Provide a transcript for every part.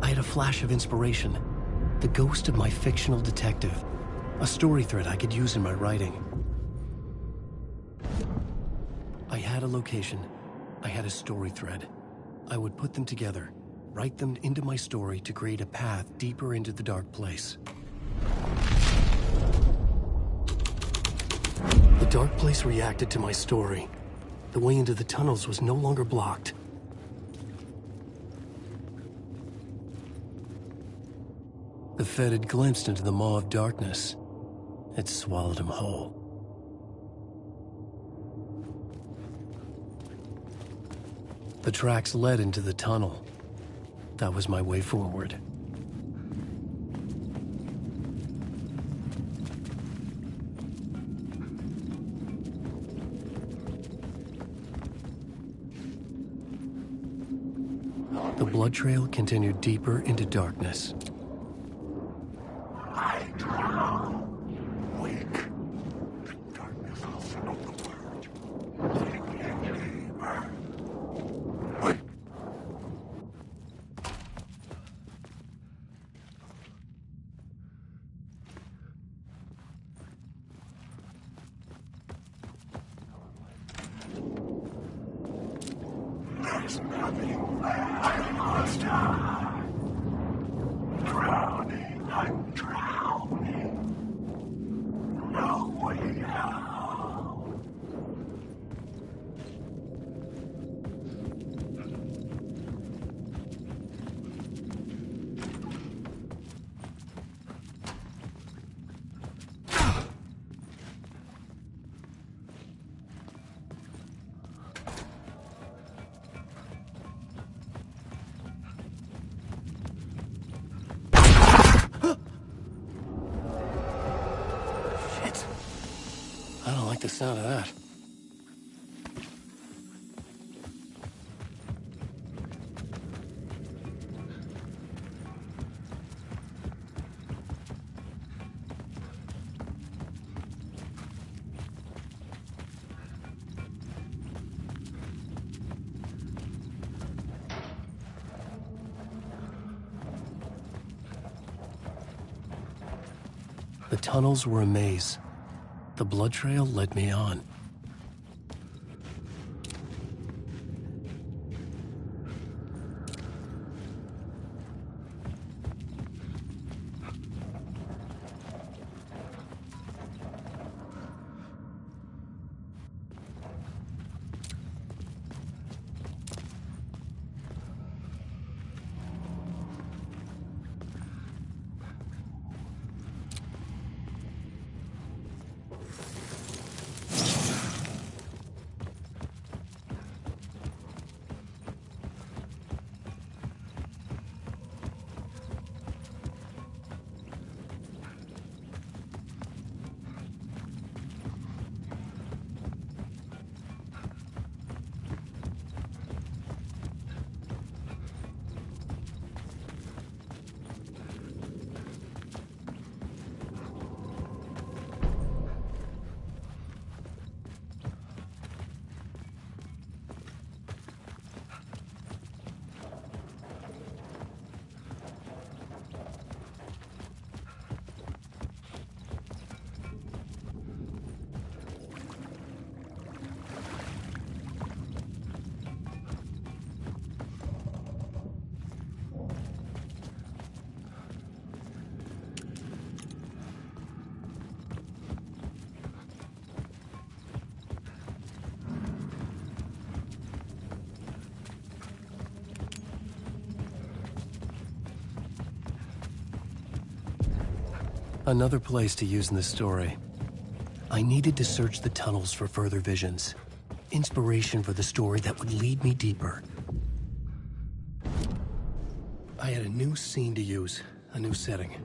I had a flash of inspiration. The ghost of my fictional detective. A story thread I could use in my writing. I had a location. I had a story thread. I would put them together, write them into my story to create a path deeper into the dark place. The dark place reacted to my story. The way into the tunnels was no longer blocked. The Fed had glimpsed into the maw of darkness. It swallowed him whole. The tracks led into the tunnel. That was my way forward. The blood trail continued deeper into darkness. I drown, weak. Darkness will settle the world. Take deeper. Wait. There's nothing left, monster. Drowning, I'm drowning. No way out. I don't like the sound of that. The tunnels were a maze. The blood trail led me on. Another place to use in the story. I needed to search the tunnels for further visions. Inspiration for the story that would lead me deeper. I had a new scene to use, a new setting.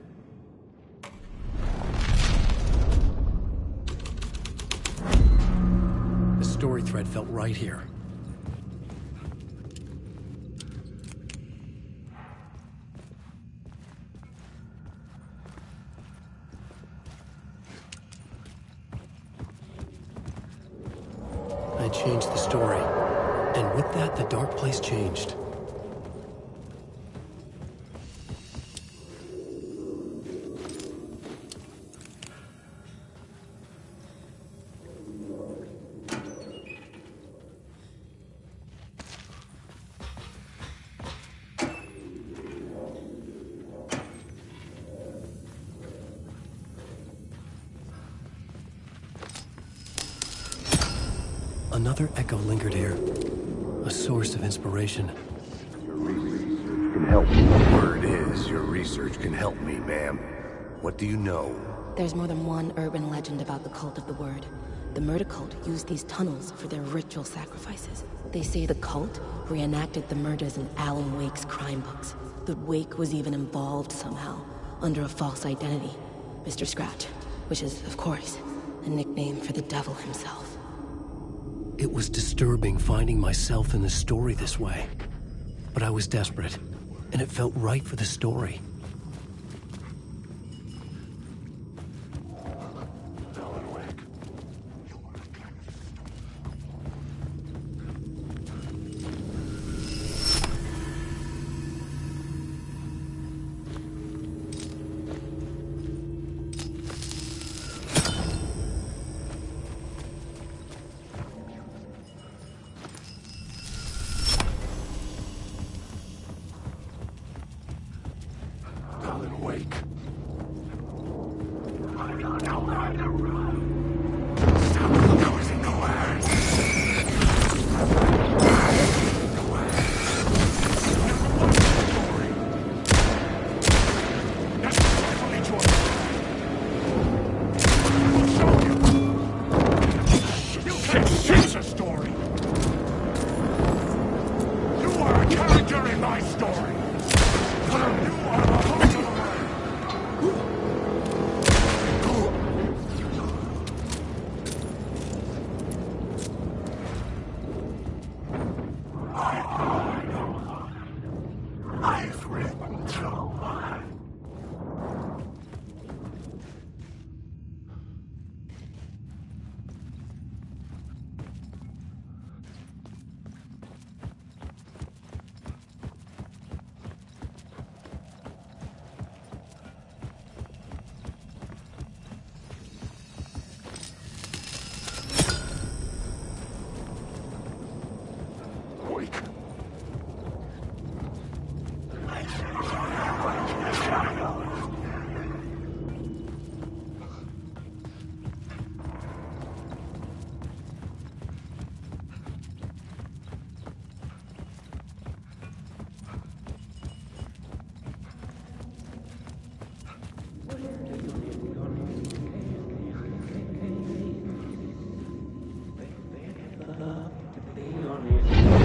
The story thread felt right here. I changed the story, and with that, the dark place changed. Another echo lingered here. A source of inspiration. Your research can help me. Word is, your research can help me, ma'am. What do you know? There's more than one urban legend about the Cult of the Word. The murder cult used these tunnels for their ritual sacrifices. They say the cult reenacted the murders in Alan Wake's crime books. That Wake was even involved somehow, under a false identity. Mr. Scratch, which is, of course, a nickname for the devil himself. It was disturbing finding myself in the story this way. But I was desperate, and it felt right for the story. Alan Wake. Alan Wake. I don't know how to run. Stop closing the way. The way. Never watched the story. That's definitely Jordan. I'll show you. You can't change a story. You are a character in my story. You are the heart of the way. I've written so much. Wake.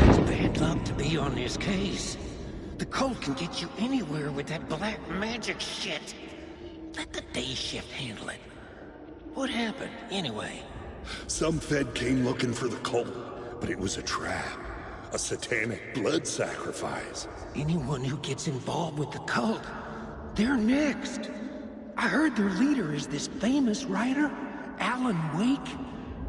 It's bad luck to be on this case. The cult can get you anywhere with that black magic shit. Let the day shift handle it. What happened, anyway? Some Fed came looking for the cult, but it was a trap. A satanic blood sacrifice. Anyone who gets involved with the cult, they're next. I heard their leader is this famous writer, Alan Wake.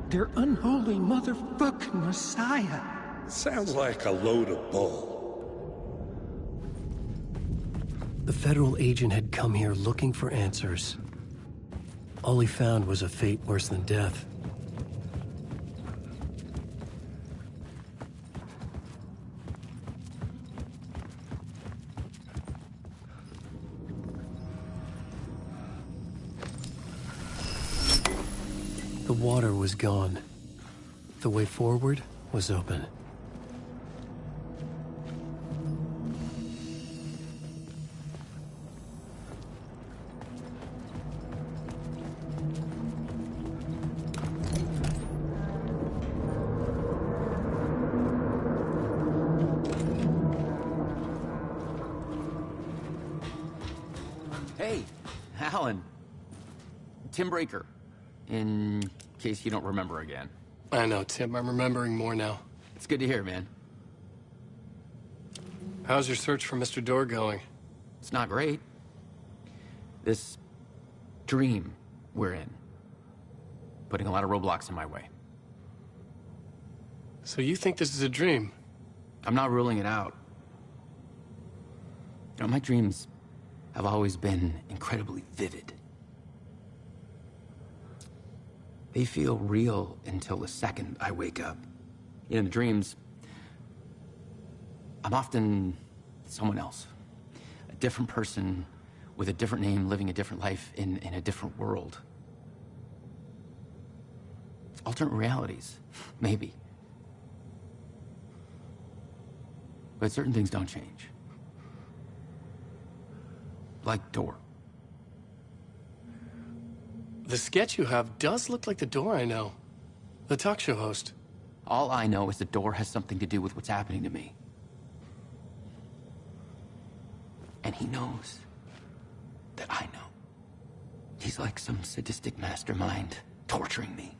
Their unholy motherfucking messiah. Sounds like a load of bull. The federal agent had come here looking for answers. All he found was a fate worse than death. The water was gone. The way forward was open. Hey, Alan. Tim Breaker, in case you don't remember again. I know, Tim. I'm remembering more now. It's good to hear, man. How's your search for Mr. Dorr going? It's not great. This dream we're in, putting a lot of roadblocks in my way. So you think this is a dream? I'm not ruling it out. You know, my dreams have always been incredibly vivid. They feel real until the second I wake up. In the dreams, I'm often someone else. A different person with a different name, living a different life in a different world. Alternate realities, maybe. But certain things don't change. Like door. The sketch you have does look like the door I know. The talk show host. All I know is the door has something to do with what's happening to me. And he knows that I know. He's like some sadistic mastermind torturing me.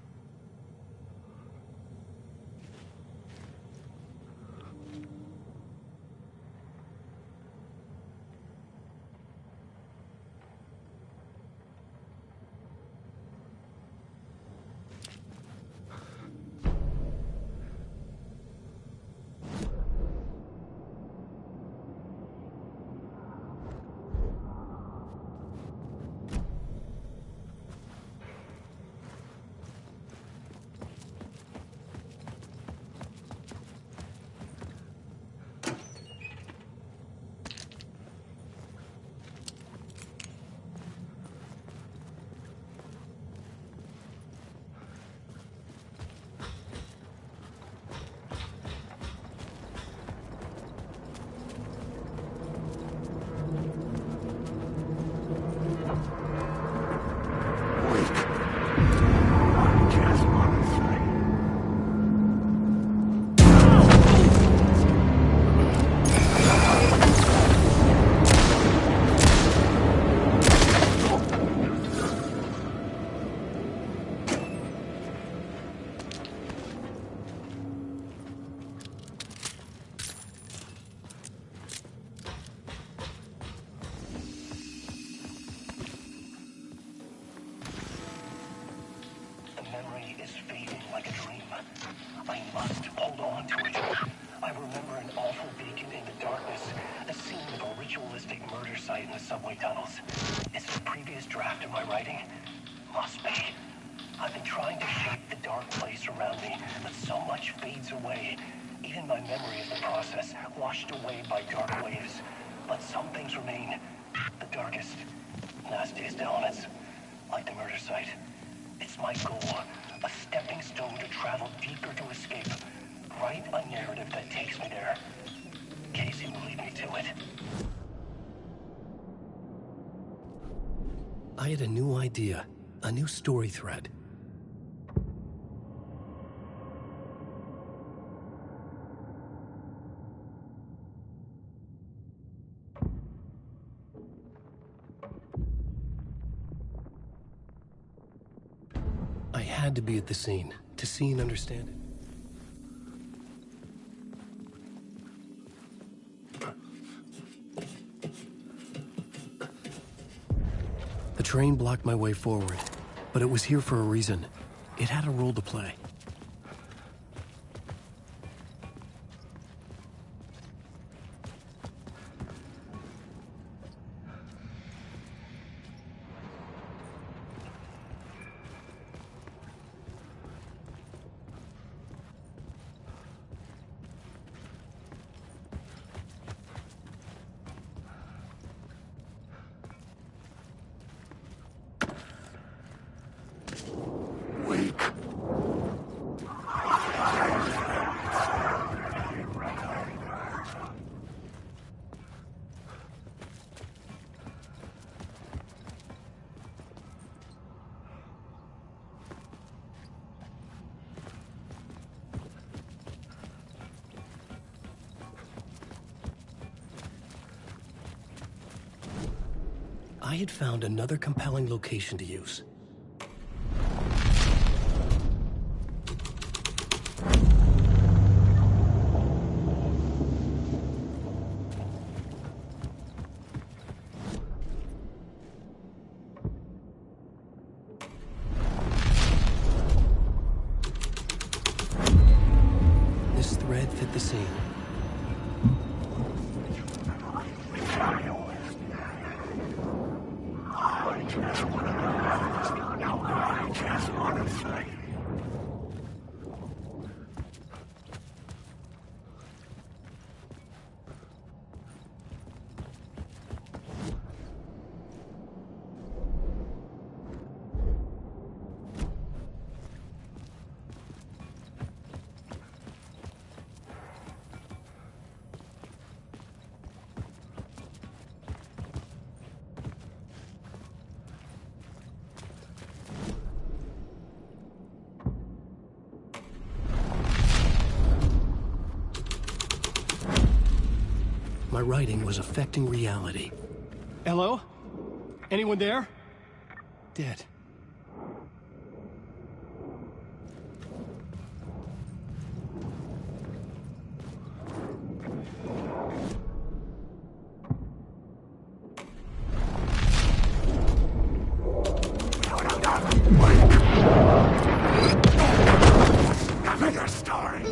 Washed away by dark waves, but some things remain. The darkest, nastiest elements, like the murder site. It's my goal, a stepping stone to travel deeper to escape. Write a narrative that takes me there. Casey will lead me to it. I had a new idea, a new story thread. I had to be at the scene, to see and understand it. The train blocked my way forward, but it was here for a reason. It had a role to play. I had found another compelling location to use. This thread fit the scene. my writing was affecting reality. Hello? Anyone there? Dead. Another story.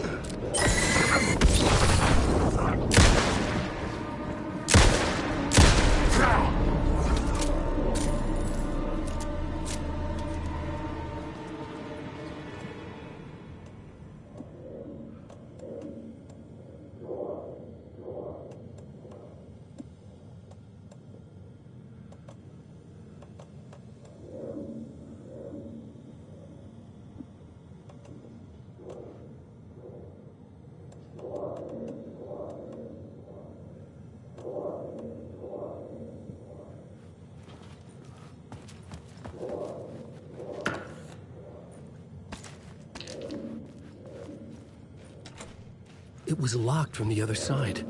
It was locked from the other side.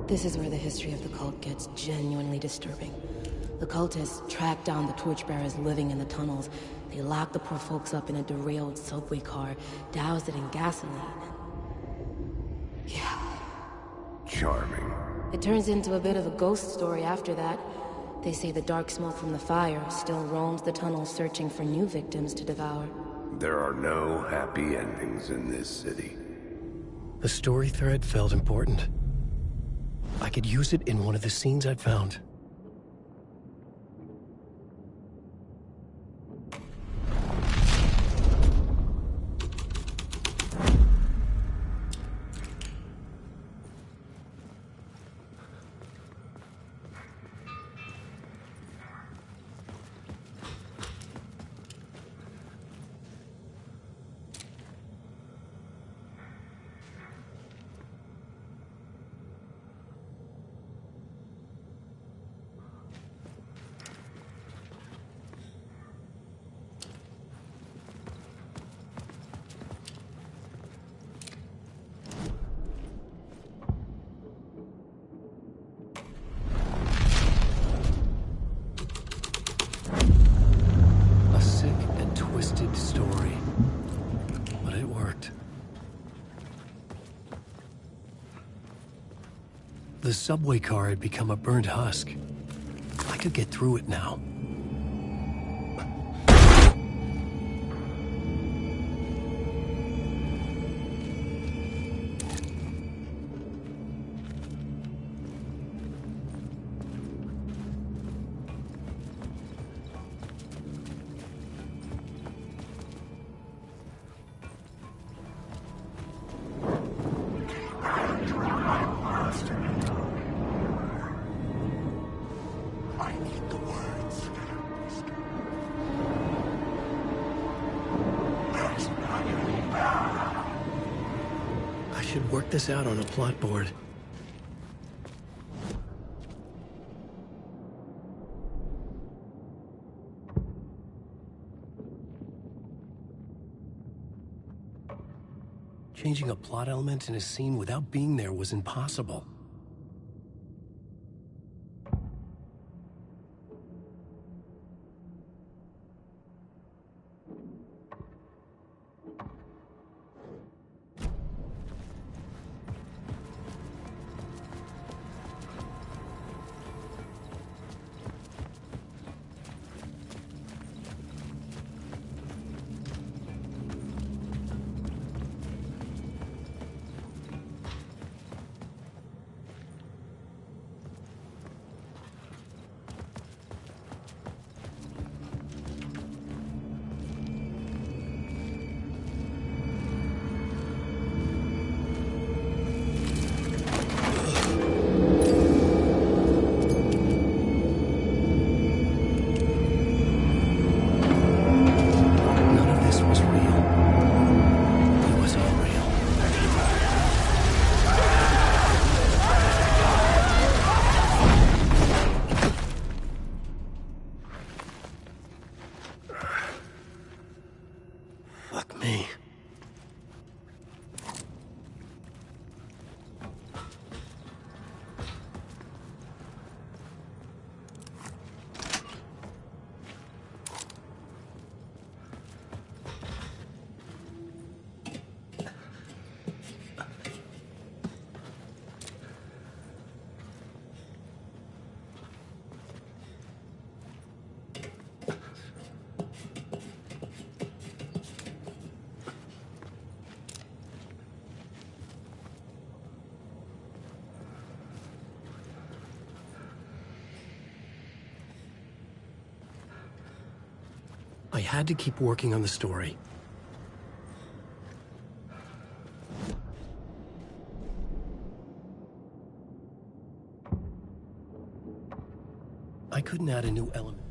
This is where the history of the cult gets genuinely disturbing. The cultists tracked down the torchbearers living in the tunnels. They locked the poor folks up in a derailed subway car, doused it in gasoline. Yeah. Charming. It turns into a bit of a ghost story after that. They say the dark smoke from the fire still roams the tunnels searching for new victims to devour. There are no happy endings in this city. The story thread felt important. I could use it in one of the scenes I'd found. Story. But it worked. The subway car had become a burnt husk. I could get through it now. Work this out on a plot board. Changing a plot element in a scene without being there was impossible. I had to keep working on the story. I couldn't add a new element.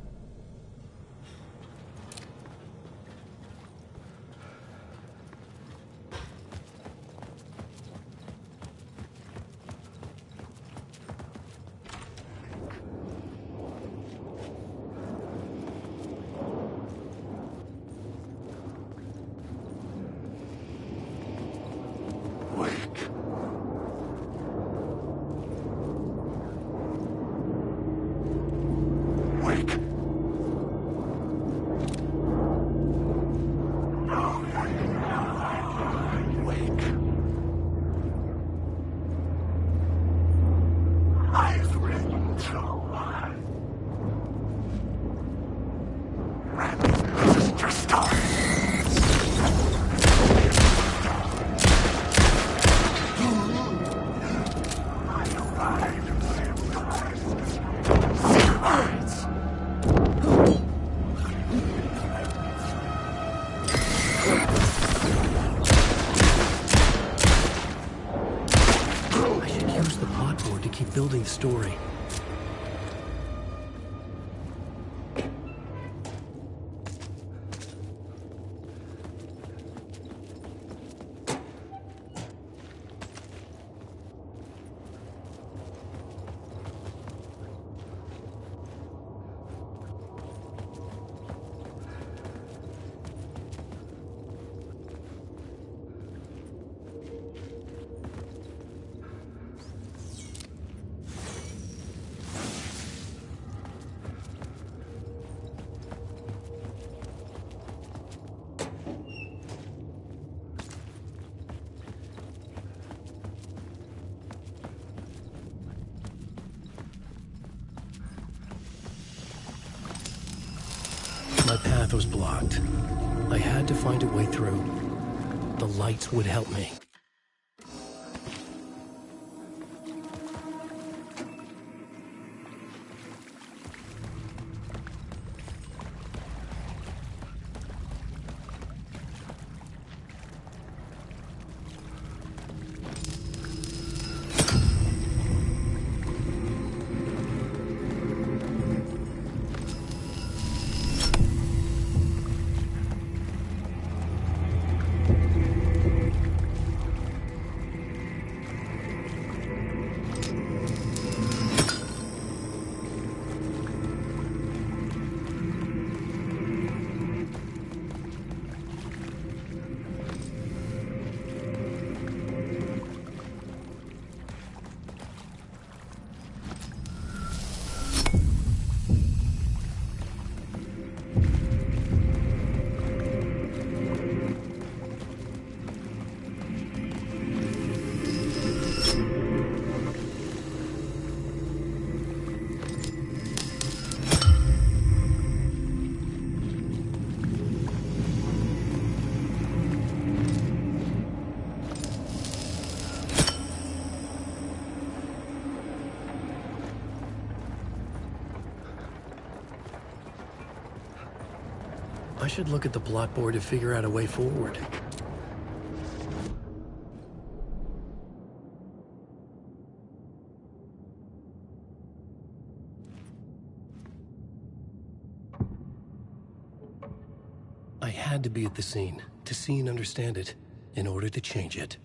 Building the story. My path was blocked. I had to find a way through. The lights would help me. I should look at the plot board to figure out a way forward. I had to be at the scene, to see and understand it, in order to change it.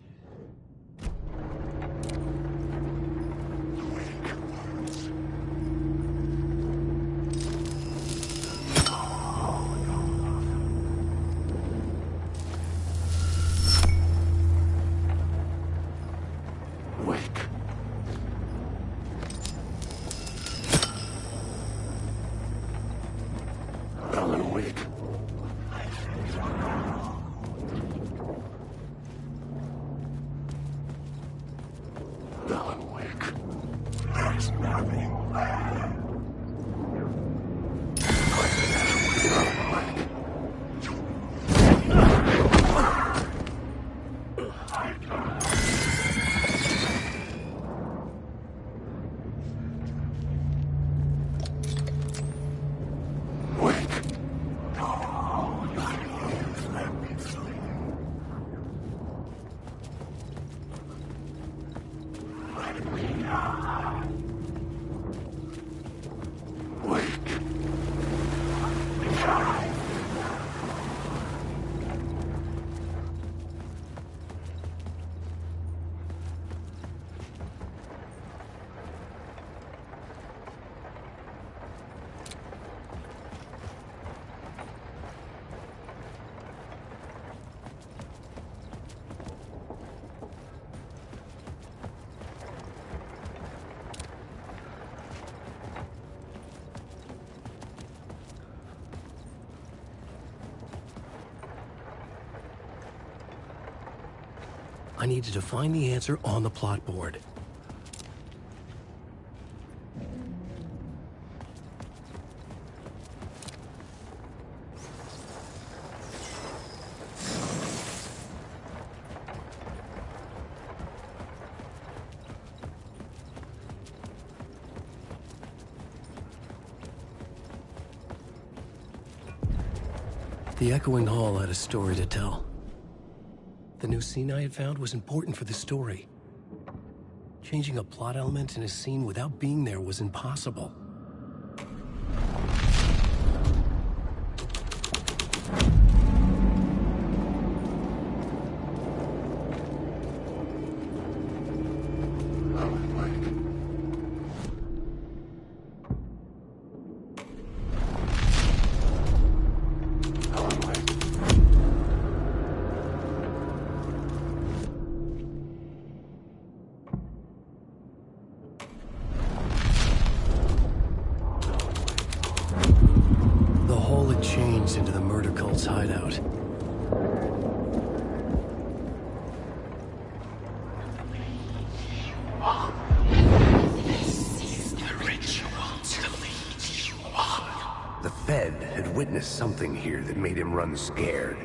I needed to find the answer on the plot board. The echoing hall had a story to tell. The new scene I had found was important for the story. Changing a plot element in a scene without being there was impossible. Into the murder cult's hideout. The Fed had witnessed something here that made him run scared.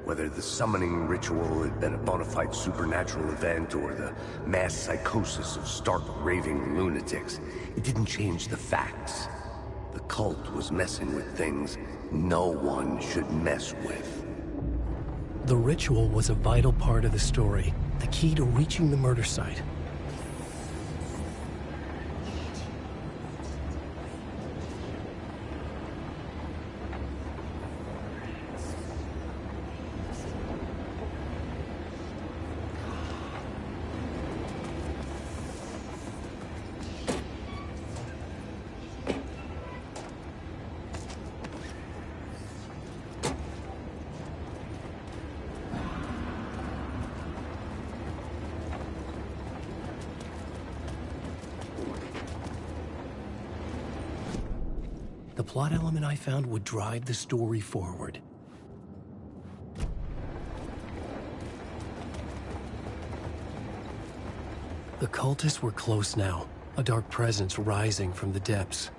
Whether the summoning ritual had been a bona fide supernatural event or the mass psychosis of stark raving lunatics, it didn't change the facts. The cult was messing with things no one should mess with. The ritual was a vital part of the story, the key to reaching the murder site. The plot element I found would drive the story forward. The cultists were close now, a dark presence rising from the depths.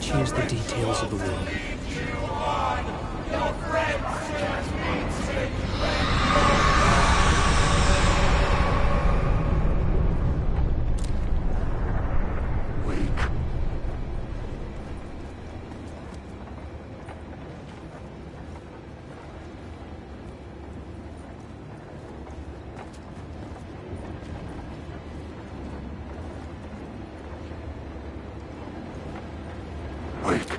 Change the details of the world. Wait.